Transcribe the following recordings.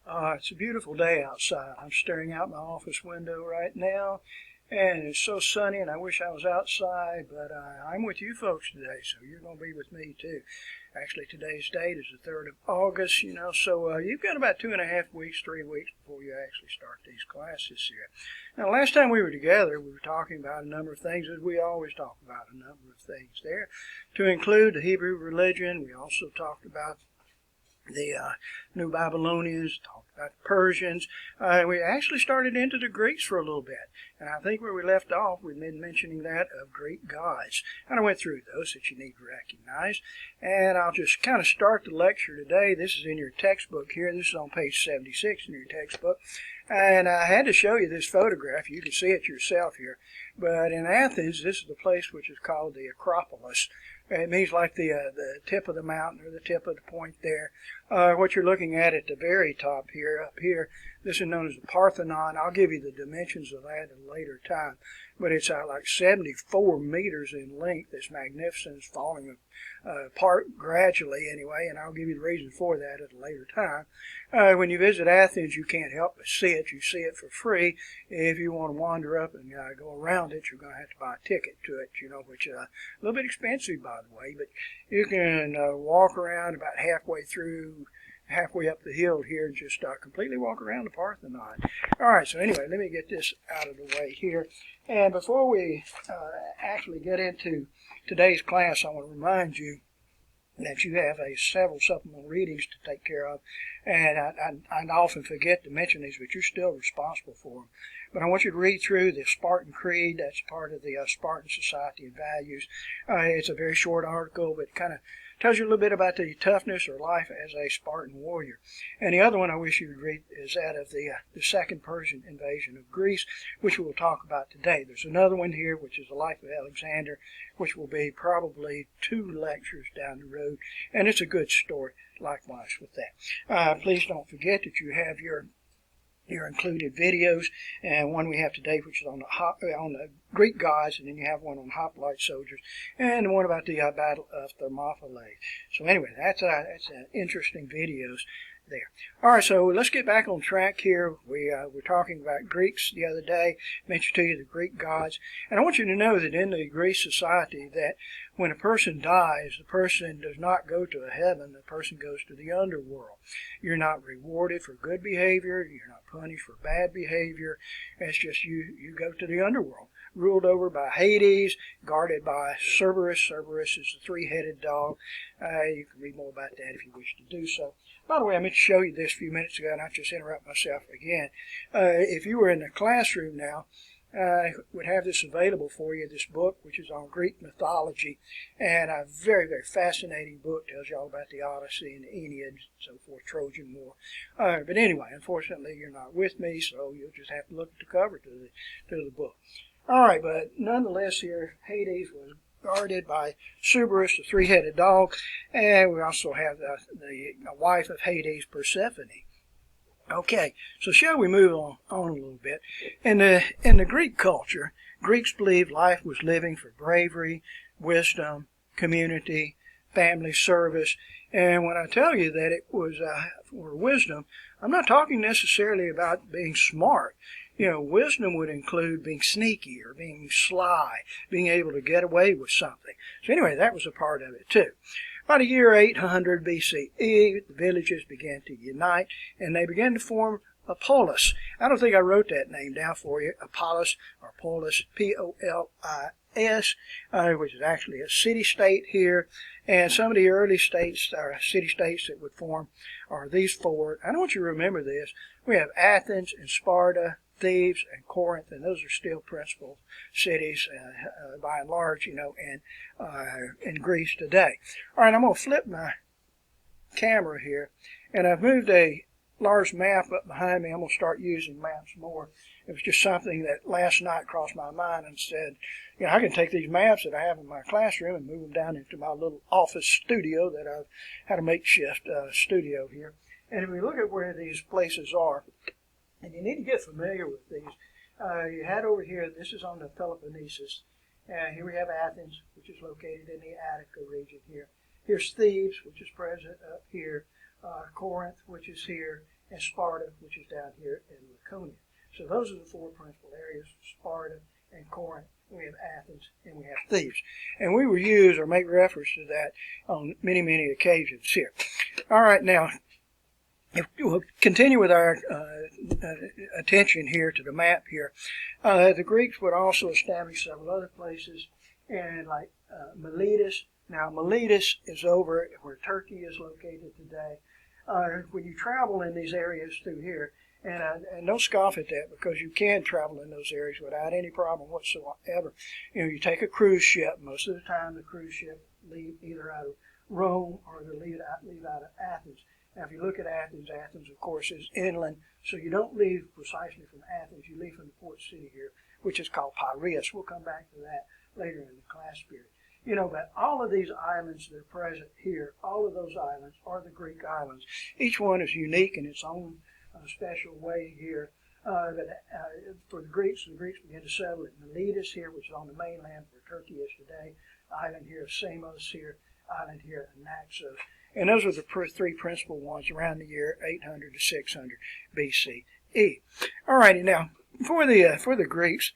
It's a beautiful day outside. I'm staring out my office window right now, and it's so sunny, and I wish I was outside, but I'm with you folks today, so you're going to be with me too. Actually, today's date is the 3rd of August, so you've got about 2.5 weeks, 3 weeks before you actually start these classes here. Now, last time we were together, we were talking about a number of things, as we always talk about a number of things there, to include the Hebrew religion. We also talked about the New Babylonians, talked about the Persians. We actually started into the Greeks for a little bit. And I think where we left off, we've been mentioning that of Greek gods. And I went through those that you need to recognize. And I'll just kind of start the lecture today. This is in your textbook here. This is on page 76 in your textbook. And I had to show you this photograph. You can see it yourself here. But in Athens, this is the place which is called the Acropolis. It means like the tip of the mountain or the tip of the point there. What you're looking at the very top here, up here, this is known as the Parthenon. I'll give you the dimensions of that at a later time. But it's like 74 meters in length. It's magnificent. It's falling apart gradually anyway, and I'll give you the reason for that at a later time. When you visit Athens, you can't help but see it. You see it for free. If you want to wander up and go around it, you're going to have to buy a ticket to it, which is a little bit expensive, by the way. But you can walk around about halfway up the hill here and just completely walk around the Parthenon. All right, so anyway, let me get this out of the way here. And before we actually get into today's class, I want to remind you that you have several supplemental readings to take care of. And I often forget to mention these, but you're still responsible for them. But I want you to read through the Spartan Creed. That's part of the Spartan Society and Values. It's a very short article, but kind of tells you a little bit about the toughness or life as a Spartan warrior. And the other one I wish you would read is that of the second Persian invasion of Greece, which we'll talk about today. There's another one here, which is the life of Alexander, which will be probably 2 lectures down the road. And it's a good story, likewise, with that. Please don't forget that you have your included videos, and one we have today, which is on the Greek gods, and then you have one on hoplite soldiers, and one about the Battle of Thermopylae. So anyway, that's interesting videos there. All right, so let's get back on track here. We were talking about Greeks the other day, mentioned to you the Greek gods, and I want you to know that in the Greek society that when a person dies, the person does not go to a heaven, the person goes to the underworld. You're not rewarded for good behavior, you're not punished for bad behavior. It's just you go to the underworld, ruled over by Hades, guarded by Cerberus. Cerberus is the 3-headed dog. You can read more about that if you wish to do so. By the way, I meant to show you this a few minutes ago, and I just interrupt myself again. If you were in the classroom now, I would have this available for you, this book, which is on Greek mythology, and a very, very fascinating book. Tells you all about the Odyssey and the Aeneid and so forth, Trojan War. But anyway, unfortunately, you're not with me, so you'll just have to look at the cover to the book. All right, but nonetheless here, Hades was guarded by Cerberus, the 3-headed dog, and we also have the wife of Hades, Persephone. Okay, so shall we move on a little bit? In the Greek culture, Greeks believed life was living for bravery, wisdom, community, family service. And when I tell you that it was for wisdom, I'm not talking necessarily about being smart. Wisdom would include being sneaky or being sly, being able to get away with something. So anyway, that was a part of it too. About the year 800 BCE, the villages began to unite, and they began to form a polis. I don't think I wrote that name down for you, a polis or polis, P-O-L-I-S, which is actually a city-state here. And some of the early states, or city-states that would form, are these 4. I want you to remember this. We have Athens and Sparta, Thebes and Corinth, and those are still principal cities by and large, in Greece today. All right, I'm going to flip my camera here, and I've moved a large map up behind me. I'm going to start using maps more. It was just something that last night crossed my mind and said, I can take these maps that I have in my classroom and move them down into my little office studio that I've had a makeshift studio here. And if we look at where these places are, and you need to get familiar with these. You had over here, this is on the Peloponnesus. Here we have Athens, which is located in the Attica region here. Here's Thebes, which is present up here. Corinth, which is here, and Sparta, which is down here in Laconia. So those are the four principal areas: Sparta and Corinth. We have Athens, and we have Thebes. And we will use or make reference to that on many, many occasions here. All right, now, if we'll continue with our attention here to the map here. The Greeks would also establish several other places, and like Miletus. Now, Miletus is over where Turkey is located today. When you travel in these areas through here, and don't scoff at that, because you can travel in those areas without any problem whatsoever. You take a cruise ship. Most of the time, the cruise ship leave either out of Rome or they leave out of Athens. Now, if you look at Athens, Athens, of course, is inland, so you don't leave precisely from Athens. You leave from the port city here, which is called Piraeus. We'll come back to that later in the class period. But all of these islands that are present here, all of those islands are the Greek islands. Each one is unique in its own special way here. For the Greeks began to settle at Miletus here, which is on the mainland where Turkey is today. Island here, Samos here, island here, Naxos. And those are the three principal ones around the year 800 to 600 BCE. All righty, now for the Greeks,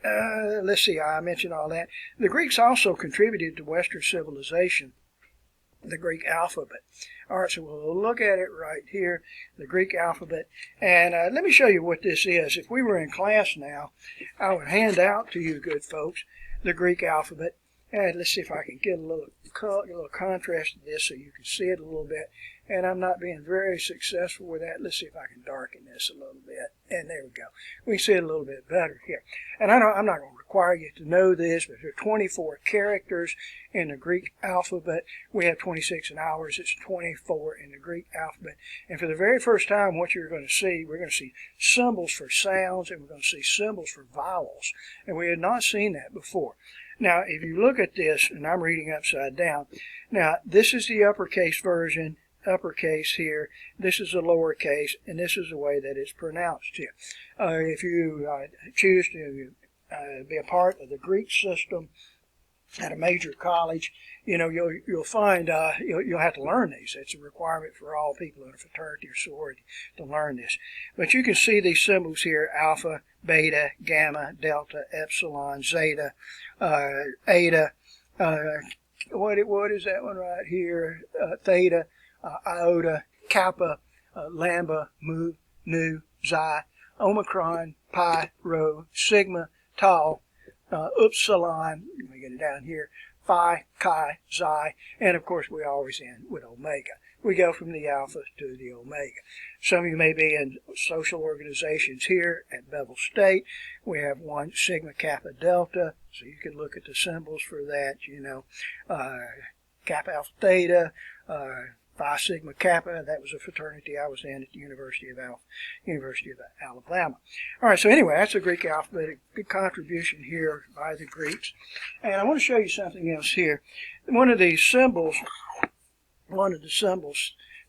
let's see, I mentioned all that. The Greeks also contributed to Western civilization, the Greek alphabet. All right, so we'll look at it right here, the Greek alphabet. And let me show you what this is. If we were in class now, I would hand out to you good folks the Greek alphabet. And let's see if I can get a little contrast to this so you can see it a little bit. And I'm not being very successful with that. Let's see if I can darken this a little bit. And there we go. We can see it a little bit better here. And I'm not going to require you to know this, but there are 24 characters in the Greek alphabet. We have 26 in ours. It's 24 in the Greek alphabet. And for the very first time, what you're going to see, we're going to see symbols for sounds, and we're going to see symbols for vowels. And we had not seen that before. Now, if you look at this, and I'm reading upside down, now this is the uppercase version, uppercase here, this is the lowercase, and this is the way that it's pronounced here. If you choose to be a part of the Greek system at a major college, you'll find you'll have to learn these. It's a requirement for all people in a fraternity or sorority to learn this. But you can see these symbols here: alpha, beta, gamma, delta, epsilon, zeta, eta. What is that one right here? Theta, iota, kappa, lambda, mu, nu, xi, omicron, pi, rho, sigma, tau, upsilon. Let me get it down here. Phi, chi, xi, and of course we always end with omega. We go from the alpha to the omega. Some of you may be in social organizations here at Bevel State. We have one Sigma Kappa Delta, so you can look at the symbols for that, Kappa Alpha Theta, Phi Sigma Kappa. That was a fraternity I was in at the University of Alabama. All right, so anyway, that's the Greek alphabet, a good contribution here by the Greeks. And I want to show you something else here. One of the symbols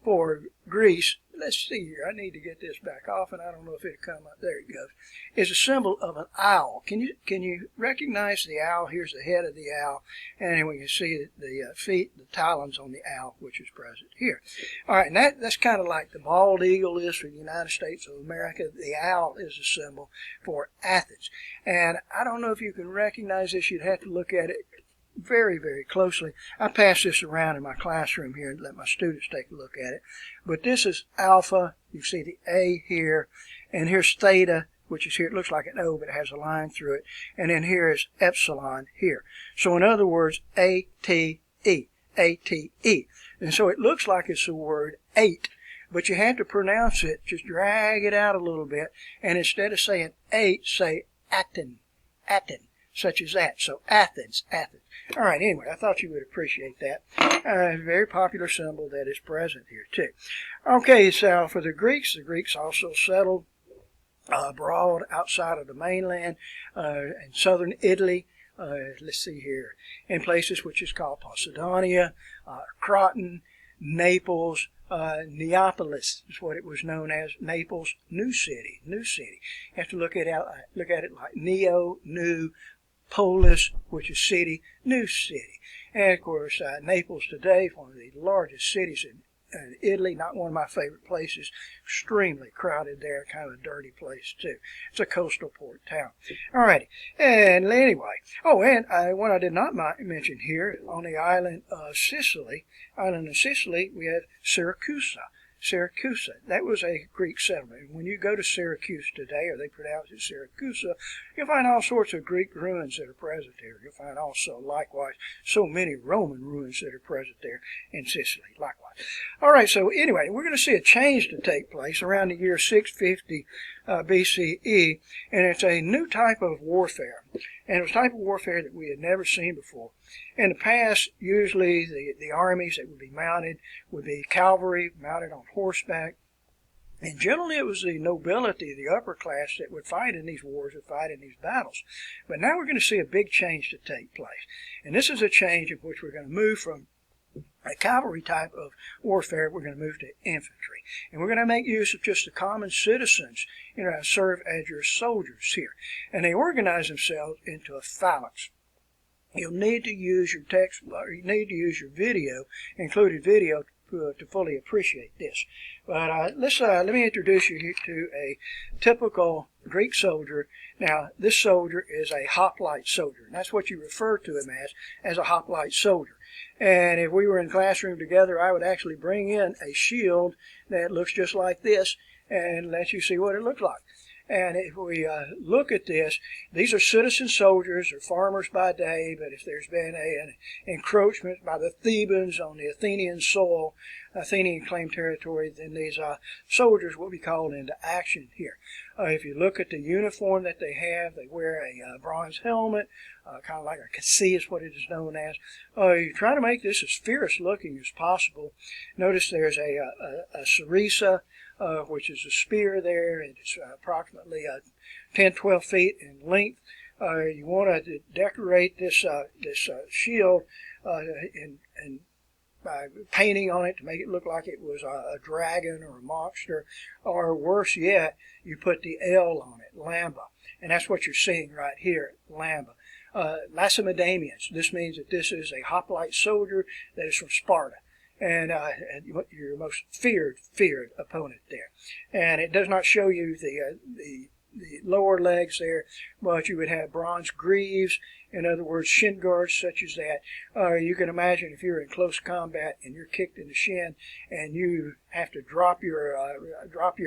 for Greece, let's see here, I need to get this back off, and I don't know if it'll come up. There it goes. Is a symbol of an owl. Can you recognize the owl? Here's the head of the owl, and we can see the feet, the talons on the owl, which is present here. All right, and that's kind of like the bald eagle is for the United States of America. The owl is a symbol for Athens. And I don't know if you can recognize this. You'd have to look at it very, very closely. I pass this around in my classroom here and let my students take a look at it. But this is alpha. You see the A here, and here's theta, which is here. It looks like an O, but it has a line through it. And then here is epsilon here. So in other words, A-T-E, A-T-E. And so it looks like it's the word eight, but you have to pronounce it, just drag it out a little bit, and instead of saying eight, say Aten, Aten, such as that. So Athens, Athens. All right, anyway, I thought you would appreciate that. A very popular symbol that is present here, too. Okay, so for the Greeks also settled abroad outside of the mainland in southern Italy. Let's see here, in places which is called Posidonia, Croton, Naples, Neapolis is what it was known as. Naples, new city. You have to look at it like Neo, new, Polis, which is city, new city. And of course, Naples today is one of the largest cities Italy, not one of my favorite places. Extremely crowded there, kind of a dirty place too. It's a coastal port town. Alrighty, and anyway, and what I did not mention here, on the island of Sicily, we have Syracuse. Syracuse. That was a Greek settlement. When you go to Syracuse today, or they pronounce it Syracuse, you'll find all sorts of Greek ruins that are present there. You'll find also, likewise, so many Roman ruins that are present there in Sicily, likewise. All right, so anyway, we're going to see a change to take place around the year 650 BCE, and it's a new type of warfare. And it was a type of warfare that we had never seen before. In the past, usually the armies that would be mounted would be cavalry mounted on horseback. And generally it was the nobility, the upper class, that would fight in these wars, would fight in these battles. But now we're going to see a big change to take place. And this is a change in which we're going to move from a cavalry type of warfare, we're going to move to infantry. And we're going to make use of just the common citizens, serve as your soldiers here. And they organize themselves into a phalanx. You'll need to use your text, or you need to use your video, included video, to fully appreciate this. But let me introduce you to a typical Greek soldier. Now, this soldier is a hoplite soldier, and that's what you refer to him as a hoplite soldier. And if we were in classroom together, I would actually bring in a shield that looks just like this and let you see what it looks like. And if we look at this, these are citizen soldiers or farmers by day, but if there's been an encroachment by the Thebans on the Athenian soil, Athenian claimed territory, then these soldiers will be called into action here. If you look at the uniform that they have, they wear a bronze helmet, kind of like a cassis is what it is known as. You try to make this as fierce looking as possible. Notice there's a sarissa, which is a spear there. It's approximately 10-12 feet in length. You want to decorate this shield and by painting on it to make it look like it was a dragon or a monster, or worse yet, you put the L on it, Lamba, and that's what you're seeing right here, Lamba. Lacedaemonians. This means that this is a hoplite soldier that is from Sparta. And your most feared opponent there. And it does not show you the lower legs there, but you would have bronze greaves, in other words, shin guards such as that. You can imagine if you're in close combat and you're kicked in the shin and you have to drop your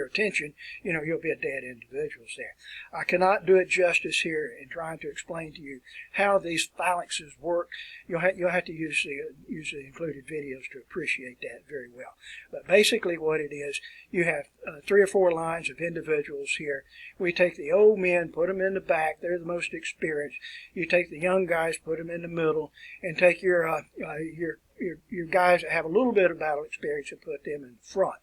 attention, you'll be a dead individual there. I cannot do it justice here in trying to explain to you how these phalanxes work. You'll have to use the included videos to appreciate that very well. But basically what it is, you have 3 or 4 lines of individuals here. We take the old men, put them in the back. They're the most experienced. You take the young guys, put them in the middle, and take your guys that have a little bit of battle experience and put them in front.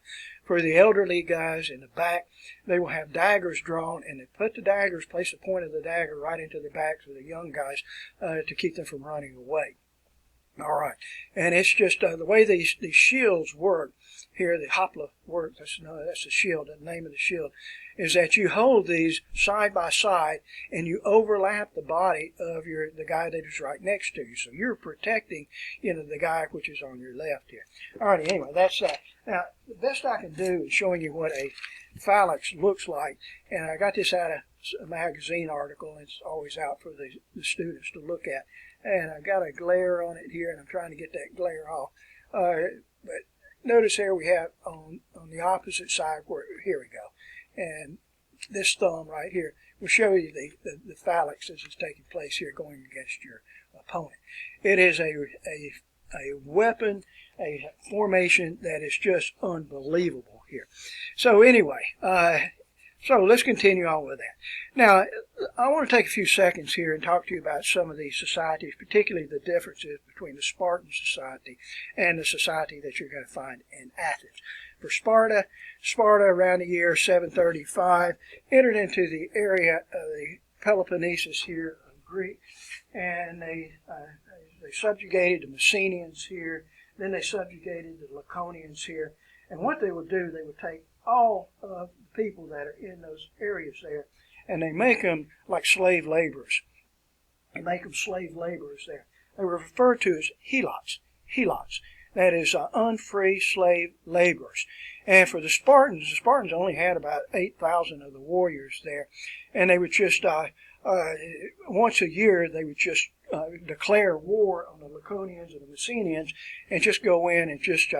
For the elderly guys in the back, they will have daggers drawn, and they put the daggers, place the point of the dagger right into the backs of the young guys to keep them from running away. All right, and it's just the way these shields work here, the hopla work, that's the shield, the name of the shield, is that you hold these side by side and you overlap the body of the guy that is right next to you. So you're protecting, the guy which is on your left here. All right, anyway, that's that. Now, the best I can do is showing you what a phalanx looks like, and I got this out of a magazine article, and it's always out for the students to look at. And I've got a glare on it here, and I'm trying to get that glare off. But notice here we have on the opposite side, here we go. And this thumb right here will show you the phalanx as is taking place here going against your opponent. It is a weapon, a formation that is just unbelievable here. So anyway, so let's continue on with that. Now, I want to take a few seconds here and talk to you about some of these societies, particularly the differences between the Spartan society and the society that you're going to find in Athens. For Sparta around the year 735 entered into the area of the Peloponnesus here of Greece, and they subjugated the Messenians here, then they subjugated the Laconians here, and what they would do, they would take all of the people that are in those areas there, and they make them like slave laborers. They make them slave laborers there. They were referred to as helots. that is unfree slave laborers. And for the Spartans only had about 8,000 of the warriors there, and they would just once a year they would just declare war on the Laconians and the Messenians, and just go in and just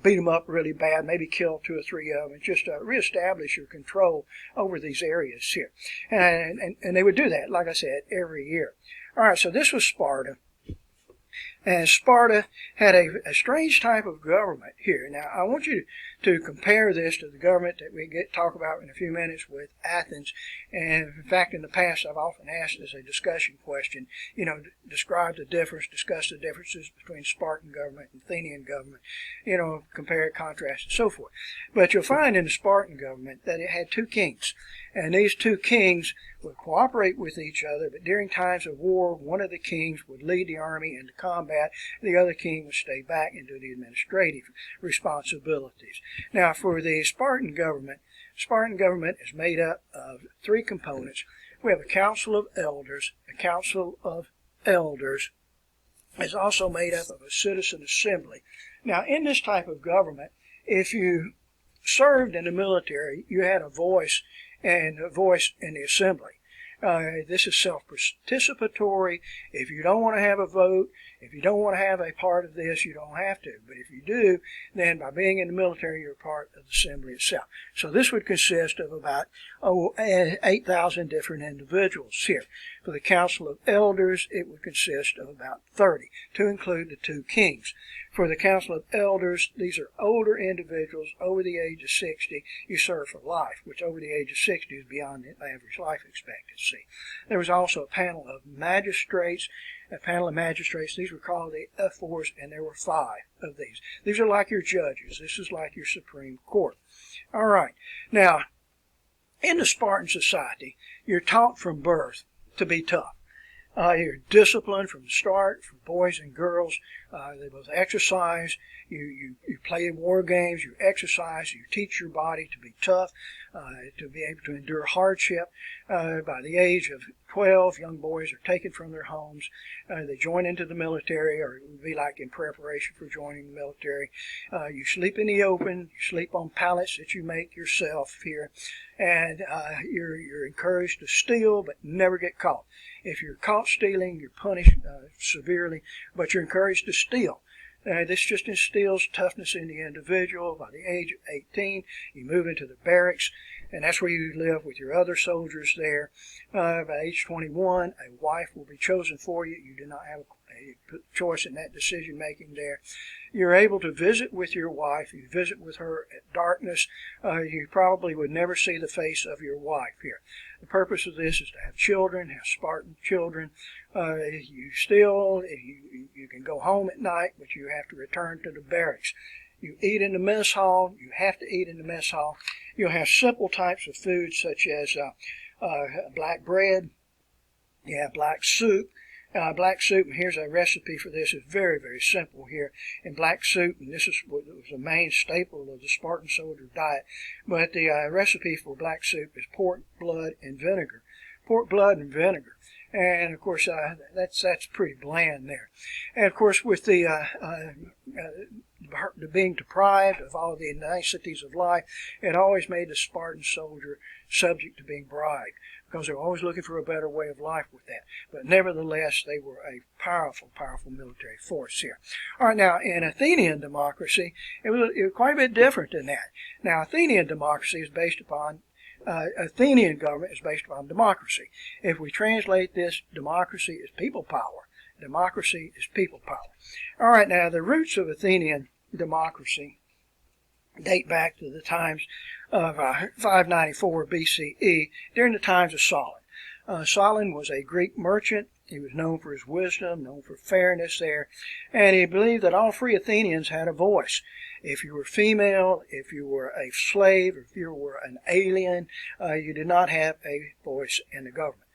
beat them up really bad, maybe kill 2 or 3 of them, and just reestablish your control over these areas here. And they would do that, like I said, every year. All right, so this was Sparta. And Sparta had a strange type of government here. Now, I want you to compare this to the government that we talk about in a few minutes with Athens. And in fact, in the past, I've often asked as a discussion question, describe the difference, discuss the differences between Spartan government and Athenian government, compare, contrast, and so forth. But you'll find in the Spartan government that it had 2 kings. And these 2 kings would cooperate with each other, but during times of war, one of the kings would lead the army into combat, the other king would stay back and do the administrative responsibilities. Now, for the Spartan government is made up of 3 components. We have a council of elders. A council of elders is also made up of a citizen assembly. Now, in this type of government, if you served in the military, you had a voice in the assembly. This is self-participatory. If you don't want to have a vote, if you don't want to have a part of this, you don't have to. But if you do, then by being in the military, you're part of the assembly itself. So this would consist of about 8,000 different individuals here. For the council of elders, it would consist of about 30, to include the 2 kings. For the council of elders, these are older individuals over the age of 60. You serve for life, which over the age of 60 is beyond the average life expectancy. There was also a panel of magistrates. These were called the ephors, and there were 5 of these. These are like your judges. This is like your Supreme Court. All right. Now, in the Spartan society, you're taught from birth to be tough. You're disciplined from the start for boys and girls. They both exercise. You play war games. You exercise. You teach your body to be tough, to be able to endure hardship. By the age of 12, young boys are taken from their homes. They join into the military, or it would be like in preparation for joining the military. You sleep in the open. You sleep on pallets that you make yourself here. And you're encouraged to steal, but never get caught. If you're caught stealing, you're punished severely, but you're encouraged to steal. This just instills toughness in the individual. By the age of 18, you move into the barracks, and that's where you live with your other soldiers there. By age 21, a wife will be chosen for you. You do not have a choice in that decision making there. You're able to visit with your wife. You visit with her at darkness. You probably would never see the face of your wife here. The purpose of this is to have children, have Spartan children. You can go home at night, but you have to return to the barracks. You eat in the mess hall. You have to eat in the mess hall. You'll have simple types of food such as black bread. You have black soup. Black soup, and here's a recipe for this. It's very, very simple here. In black soup, and this is what was the main staple of the Spartan soldier diet, but the recipe for black soup is pork, blood, and vinegar. Pork, blood, and vinegar. And, of course, that's pretty bland there. And, of course, with the being deprived of all the niceties of life, it always made the Spartan soldier subject to being bribed, because they were always looking for a better way of life with that. But nevertheless, they were a powerful, powerful military force here. All right, now, in Athenian democracy, it was quite a bit different than that. Now, Athenian democracy is based upon Athenian government is based upon democracy. If we translate this, democracy is people power. Democracy is people power. All right, now the roots of Athenian democracy date back to the times of 594 BCE, during the times of Solon. Solon was a Greek merchant. He was known for his wisdom, known for fairness there, and he believed that all free Athenians had a voice. If you were female, if you were a slave, if you were an alien, you did not have a voice in the government.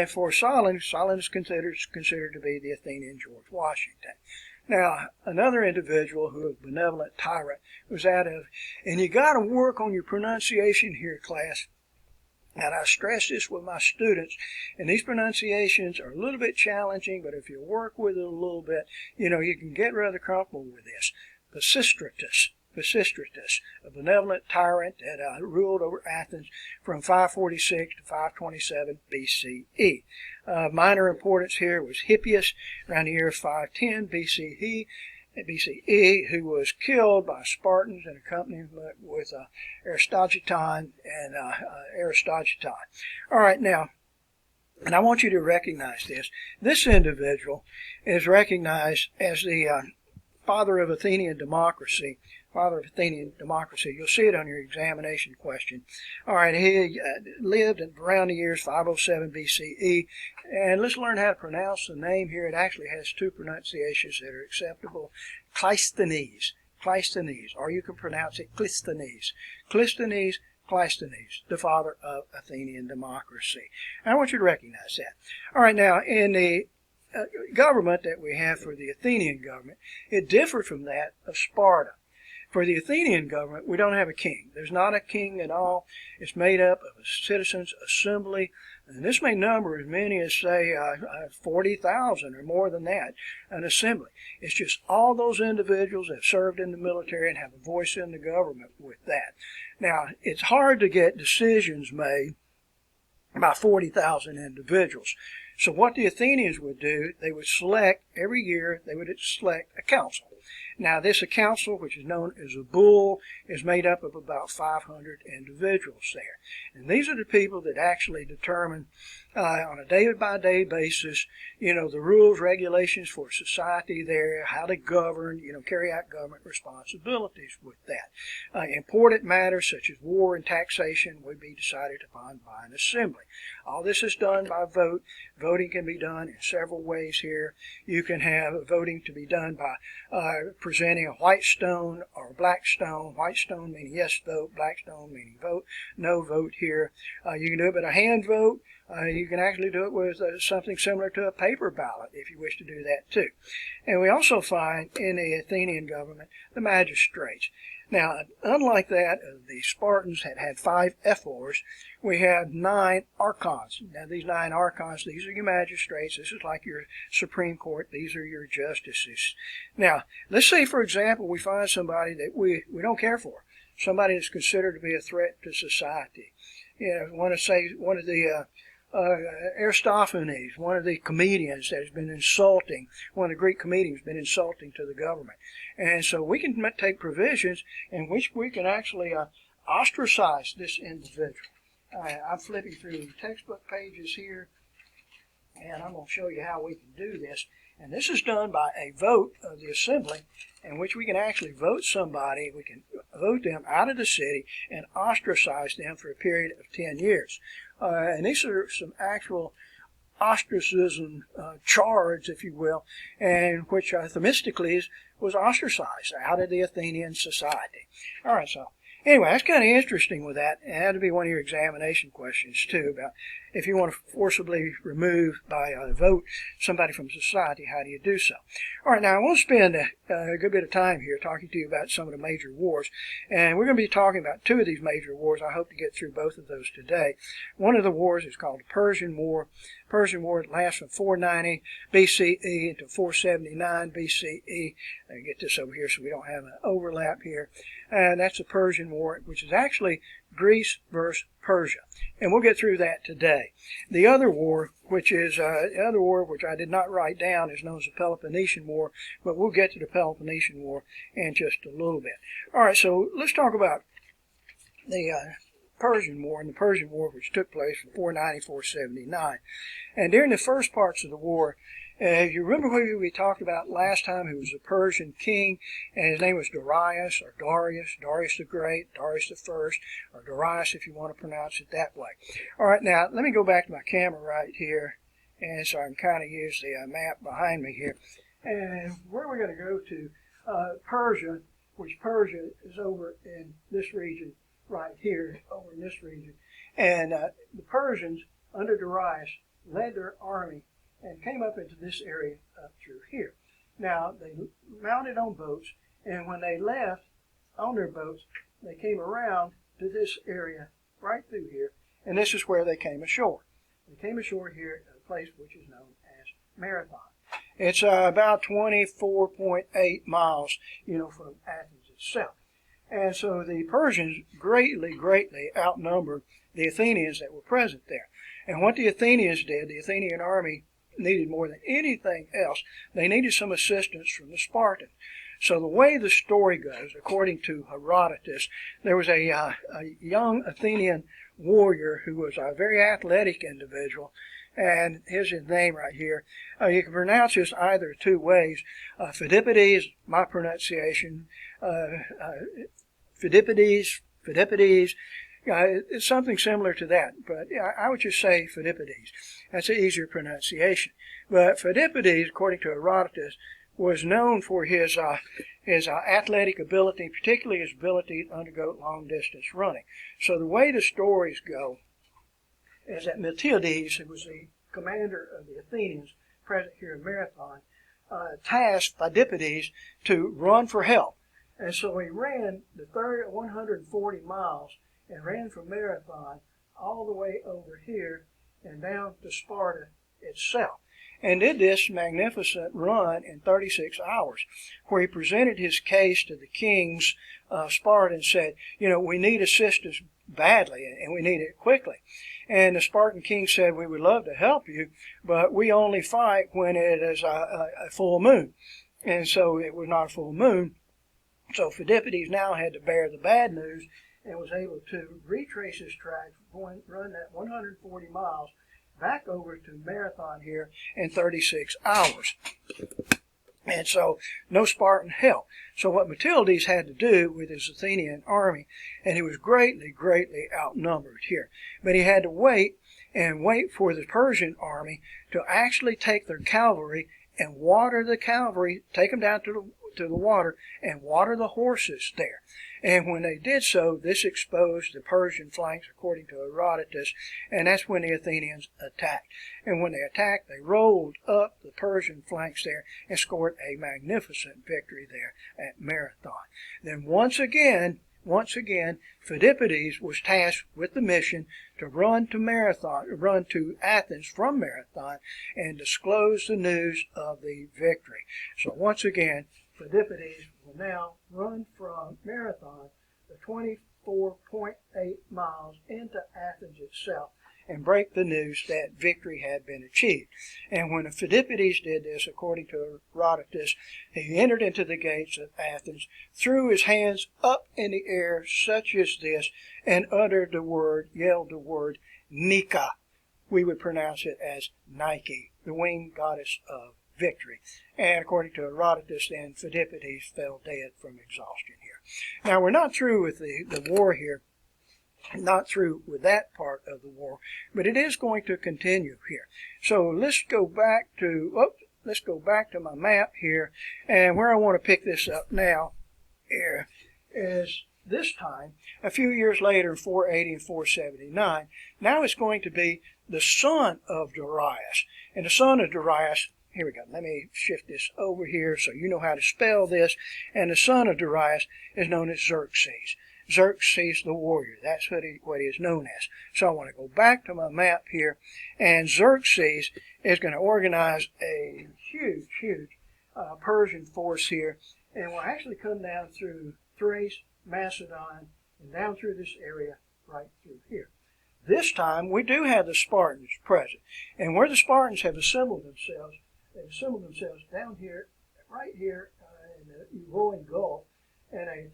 For Solon is considered to be the Athenian George Washington. Now, another individual who was a benevolent tyrant was that of, and you got to work on your pronunciation here, class. And I stress this with my students, and these pronunciations are a little bit challenging, but if you work with it a little bit, you can get rather comfortable with this. Pisistratus, a benevolent tyrant that ruled over Athens from 546 to 527 BCE. Minor importance here was Hippias around the year 510 BCE, who was killed by Spartans in accompaniment with Aristogiton and Aristogiton. All right, now, and I want you to recognize this. This individual is recognized as the father of Athenian democracy. You'll see it on your examination question. All right, he lived around the years 507 BCE. And let's learn how to pronounce the name here. It actually has two pronunciations that are acceptable. Cleisthenes, or you can pronounce it Clisthenes. Clisthenes, the father of Athenian democracy. And I want you to recognize that. All right, now, in the government that we have for the Athenian government, it differed from that of Sparta. For the Athenian government, we don't have a king. There's not a king at all. It's made up of a citizens' assembly, and this may number as many as, say, 40,000 or more than that, an assembly. It's just all those individuals that served in the military and have a voice in the government with that. Now, it's hard to get decisions made by 40,000 individuals. So what the Athenians would do, they would select, every year, they would select a council. Now, this council, which is known as a bull, is made up of about 500 individuals there. And these are the people that actually determine on a day-by-day basis, the rules, regulations for society there, how to govern, carry out government responsibilities with that. Important matters such as war and taxation would be decided upon by an assembly. All this is done by vote. Voting can be done in several ways here. You can have voting to be done by presenting a white stone or a black stone. White stone meaning yes vote, black stone meaning vote, no vote here. You can do it by a hand vote. You can actually do it with something similar to a paper ballot if you wish to do that too. And we also find in the Athenian government the magistrates. Now, unlike that, the Spartans had 5 ephors. We had 9 archons. Now, these 9 archons, these are your magistrates. This is like your Supreme Court. These are your justices. Now, let's say, for example, we find somebody that we don't care for, somebody that's considered to be a threat to society. I want to say one of the Aristophanes, one of the comedians that has been insulting, one of the Greek comedians has been insulting to the government. And so we can take provisions in which we can actually ostracize this individual. I'm flipping through the textbook pages here, and I'm going to show you how we can do this. And this is done by a vote of the assembly in which we can actually vote somebody, we can vote them out of the city and ostracize them for a period of 10 years. And these are some actual ostracism charge, if you will, and which Themistocles was ostracized out of the Athenian society. All right, so anyway, that's kind of interesting with that. And that'll be one of your examination questions, too, about if you want to forcibly remove by a vote somebody from society, how do you do so? All right, now I want to spend a good bit of time here talking to you about some of the major wars. And we're going to be talking about 2 of these major wars. I hope to get through both of those today. One of the wars is called the Persian War. The Persian War lasts from 490 BCE until 479 BCE. Let me get this over here so we don't have an overlap here. And that's the Persian War, which is actually Greece versus Persia. And we'll get through that today. The other war, which I did not write down, is known as the Peloponnesian War, but we'll get to the Peloponnesian War in just a little bit. All right, so let's talk about the Persian War, and the Persian War which took place from 490 to 479. And during the first parts of the war, you remember who we talked about last time, who was a Persian king, and his name was Darius, or Darius the Great, Darius the First, or Darius if you want to pronounce it that way. All right, now let me go back to my camera right here, and so I can kind of use the map behind me here. And where we're going to go to, Persia, which Persia is over in this region right here, over in this region. And the Persians, under Darius, led their army and came up into this area up through here. Now, they mounted on boats, and when they left on their boats, they came around to this area right through here, and this is where they came ashore. They came ashore here at a place which is known as Marathon. It's about 24.8 miles, from Athens itself. And so the Persians greatly outnumbered the Athenians that were present there. And what the Athenians did, the Athenian army needed more than anything else, they needed some assistance from the Spartans. So the way the story goes, according to Herodotus, there was a young Athenian warrior who was a very athletic individual, and here's his name right here. You can pronounce this either two ways. Phidippides, my pronunciation, Phidippides, it's something similar to that, but I would just say Phidippides. That's an easier pronunciation. But Phidippides, according to Herodotus, was known for his athletic ability, particularly his ability to undergo long-distance running. So the way the stories go is that Miltiades, who was the commander of the Athenians present here in Marathon, tasked Phidippides to run for help. And so he ran the 140 miles and ran from Marathon all the way over here and down to Sparta itself, and did this magnificent run in 36 hours, where he presented his case to the kings of Sparta and said, we need assistance badly, and we need it quickly. And the Spartan king said, we would love to help you, but we only fight when it is a full moon. And so it was not a full moon. So Phidippides now had to bear the bad news and was able to retrace his tracks, run that 140 miles back over to Marathon here in 36 hours. And so no Spartan help. So what Miltiades had to do with his Athenian army, and he was greatly outnumbered here, but he had to wait for the Persian army to actually take their cavalry and water the cavalry, take them down to the water and water the horses there. And when they did so, this exposed the Persian flanks, according to Herodotus, and that's when the Athenians attacked. And when they attacked, they rolled up the Persian flanks there and scored a magnificent victory there at Marathon. Then once again, Phidippides was tasked with the mission to run to Athens from Marathon and disclose the news of the victory. So once again, Phidippides will now run from Marathon the 24.8 miles into Athens itself and break the news that victory had been achieved. And when Phidippides did this, according to Herodotus, he entered into the gates of Athens, threw his hands up in the air such as this, and yelled the word Nika. We would pronounce it as Nike, the winged goddess of victory. And according to Herodotus, then Phidippides fell dead from exhaustion here. Now, we're not through with the war here, not through with that part of the war, but it is going to continue here. So let's go back to my map here, and where I want to pick this up now here is this time, a few years later, 480 and 479. Now it's going to be the son of Darius, and the son of Darius. Here we go. Let me shift this over here so you know how to spell this. And the son of Darius is known as Xerxes. Xerxes the warrior. That's what he is known as. So I want to go back to my map here. And Xerxes is going to organize a huge Persian force here. And will actually come down through Thrace, Macedon, and down through this area right through here. This time we do have the Spartans present. And where the Spartans have assembled themselves, they assembled themselves down here, right here in the Ionian Gulf, in a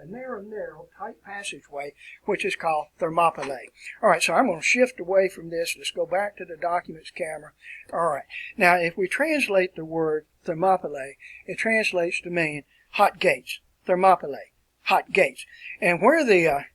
narrow, tight passageway, which is called Thermopylae. All right, so I'm going to shift away from this. Let's go back to the documents camera. All right, now if we translate the word Thermopylae, it translates to mean hot gates. Thermopylae, hot gates. And where the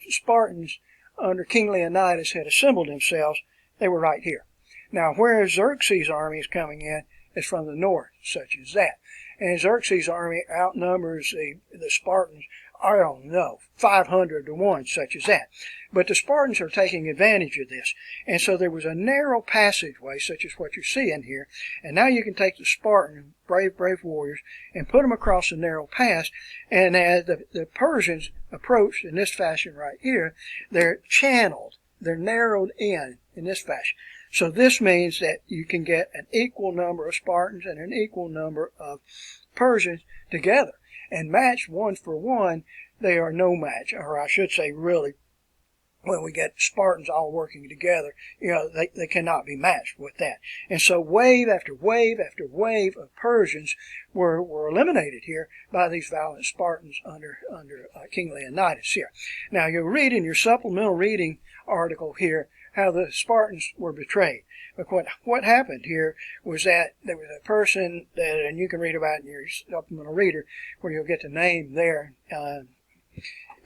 Spartans under King Leonidas had assembled themselves, they were right here. Now, where Xerxes' army is coming in is from the north, such as that. And Xerxes' army outnumbers the Spartans I don't know, 500 to 1, such as that. But the Spartans are taking advantage of this. And so there was a narrow passageway, such as what you're seeing here. And now you can take the Spartan, brave warriors, and put them across the narrow pass. And as the Persians approached in this fashion right here, they're channeled. They're narrowed in this fashion. So this means that you can get an equal number of Spartans and an equal number of Persians together. And matched 1 for 1, they are no match. Or I should say, really, when we get Spartans all working together, they cannot be matched with that. And so wave after wave after wave of Persians were eliminated here by these valiant Spartans under King Leonidas here. Now you'll read in your supplemental reading article here how the Spartans were betrayed. But what happened here was that there was a person that, and you can read about in your supplemental reader, where you'll get the name there,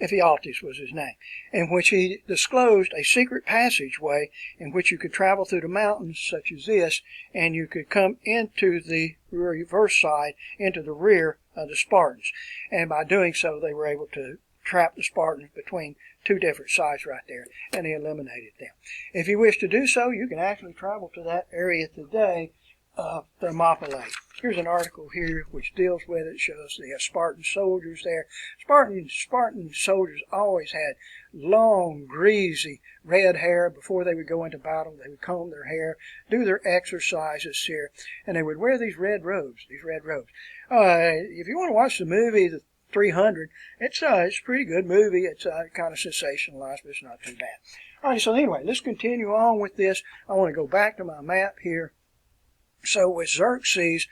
Ephialtes was his name, in which he disclosed a secret passageway in which you could travel through the mountains such as this, and you could come into the reverse side, into the rear of the Spartans. And by doing so, they were able to trap the Spartans between 2 different sides right there, and he eliminated them. If you wish to do so, you can actually travel to that area today, Thermopylae. Here's an article here which deals with it, shows the Spartan soldiers there. Spartan soldiers always had long, greasy, red hair. Before they would go into battle, they would comb their hair, do their exercises here, and they would wear these red robes. If you want to watch the movie, the 300, it's a pretty good movie. It's kind of sensationalized, but it's not too bad. All right, so anyway, let's continue on with this. I want to go back to my map here. So with Xerxes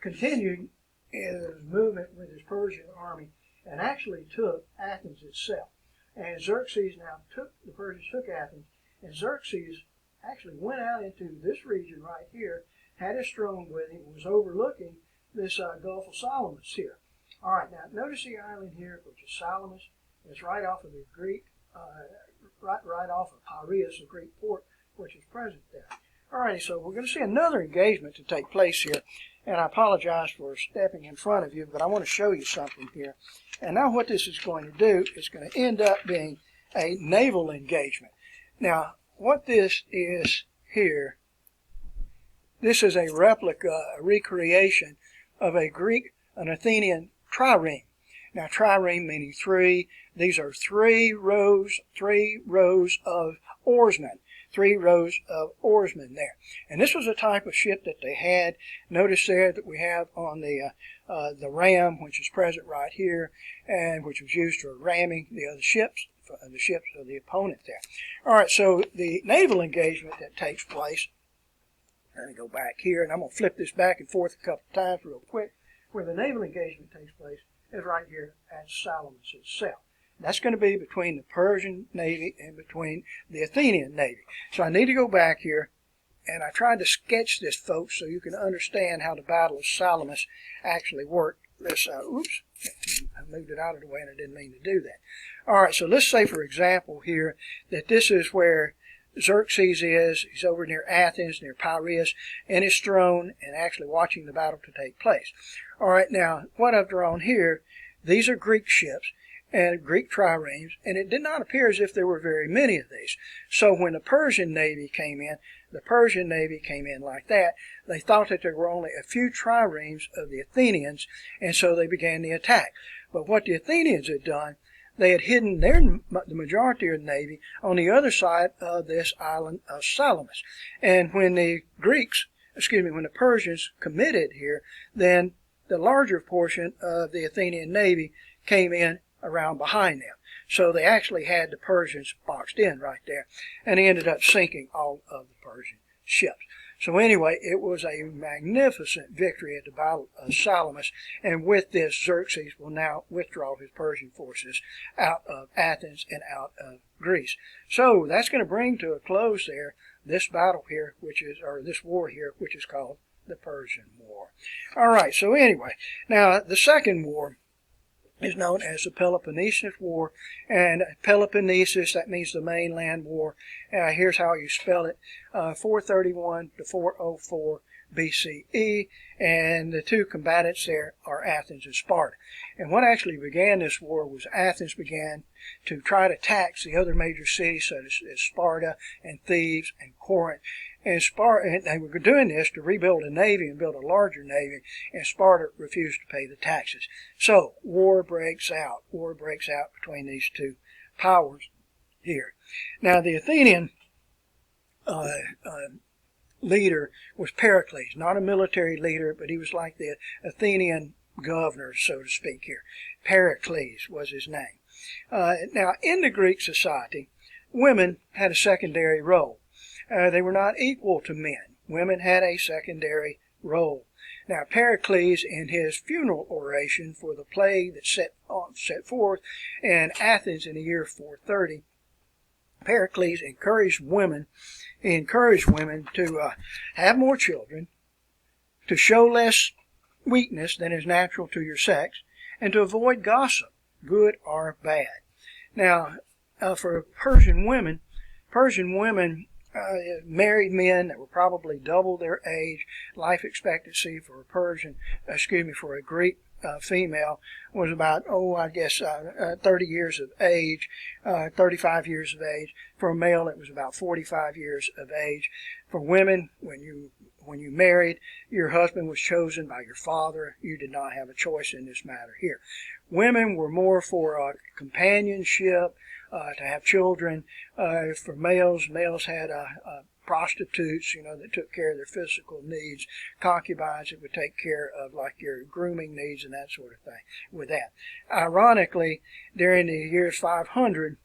continued his movement with his Persian army and actually took Athens itself. And Xerxes the Persians took Athens, and Xerxes actually went out into this region right here, had his throne with him, was overlooking this Gulf of Salamis here. All right, now notice the island here, which is Salamis. It's right off of the Greek, right off of Piraeus, the Greek port, which is present there. All righty, so we're going to see another engagement to take place here. And I apologize for stepping in front of you, but I want to show you something here. And now what this is going to do is going to end up being a naval engagement. Now, what this is here, this is a replica, a recreation of an Athenian trireme. Now, trireme meaning 3. These are 3 rows of oarsmen. 3 rows of oarsmen there. And this was a type of ship that they had. Notice there that we have on the ram, which is present right here, and which was used for ramming the other ships, of the opponent there. All right, so the naval engagement that takes place, let me go back here, and I'm going to flip this back and forth a couple of times real quick. Where the naval engagement takes place is right here at Salamis itself. That's going to be between the Persian Navy and between the Athenian Navy. So I need to go back here, and I tried to sketch this, folks, so you can understand how the Battle of Salamis actually worked. Let's, oops, I moved it out of the way, and I didn't mean to do that. All right, so let's say, for example, here, that this is where Xerxes is. He's over near Athens, near Piraeus, in his throne, and actually watching the battle to take place. All right, now, what I've drawn here, these are Greek ships and Greek triremes, and it did not appear as if there were very many of these. So when the Persian Navy came in like that. They thought that there were only a few triremes of the Athenians, and so they began the attack. But what the Athenians had done, they had hidden the majority of the navy on the other side of this island of Salamis. And when the Persians committed here, then the larger portion of the Athenian navy came in around behind them. So they actually had the Persians boxed in right there, and they ended up sinking all of the Persian ships. So anyway, it was a magnificent victory at the Battle of Salamis, and with this, Xerxes will now withdraw his Persian forces out of Athens and out of Greece. So that's going to bring to a close there this battle here, this war here, which is called the Persian War. All right, so anyway, now the second war is known as the Peloponnesian War, and Peloponnesus, that means the mainland war. Here's how you spell it, 431 to 404 BCE, and the two combatants there are Athens and Sparta. And what actually began this war was Athens began to try to tax the other major cities such as Sparta and Thebes and Corinth. And they were doing this to rebuild a navy and build a larger navy, and Sparta refused to pay the taxes. So war breaks out. War breaks out between these two powers here. Now the Athenian leader was Pericles, not a military leader, but he was like the Athenian governor, so to speak here. Pericles was his name. Now, in the Greek society, women had a secondary role. They were not equal to men. Women had a secondary role. Now, Pericles, in his funeral oration for the play that set forth in Athens in the year 430, Pericles encouraged women to have more children, to show less weakness than is natural to your sex, and to avoid gossip, good or bad. Now, for Persian women married men that were probably double their age. Life expectancy for a Greek female was about, 30 years of age, 35 years of age. For a male, it was about 45 years of age. For women, when you married, your husband was chosen by your father. You did not have a choice in this matter here. Women were more for companionship, to have children. For males had prostitutes, that took care of their physical needs, concubines that would take care of like your grooming needs and that sort of thing with that. Ironically, during the years 500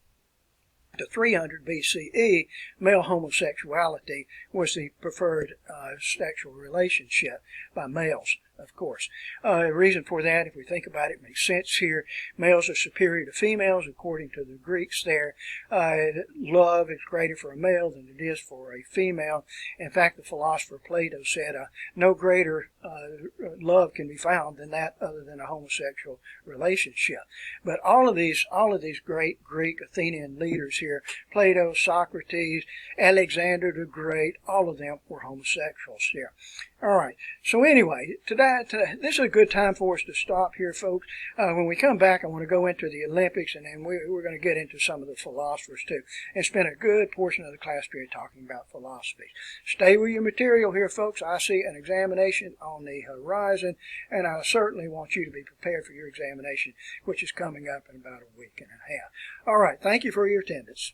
to 300 BCE, male homosexuality was the preferred sexual relationship by males, of course. The reason for that, if we think about it, makes sense here. Males are superior to females, according to the Greeks there. Love is greater for a male than it is for a female. In fact, the philosopher Plato said no greater love can be found than that other than a homosexual relationship. But all of these great Greek Athenian leaders here, Plato, Socrates, Alexander the Great, all of them were homosexuals here. All right. So anyway, today this is a good time for us to stop here, folks. When we come back, I want to go into the Olympics, and then we're going to get into some of the philosophers too, and spend a good portion of the class period talking about philosophy. Stay with your material here, folks. I see an examination on the horizon, and I certainly want you to be prepared for your examination, which is coming up in about a week and a half. All right. Thank you for your attendance.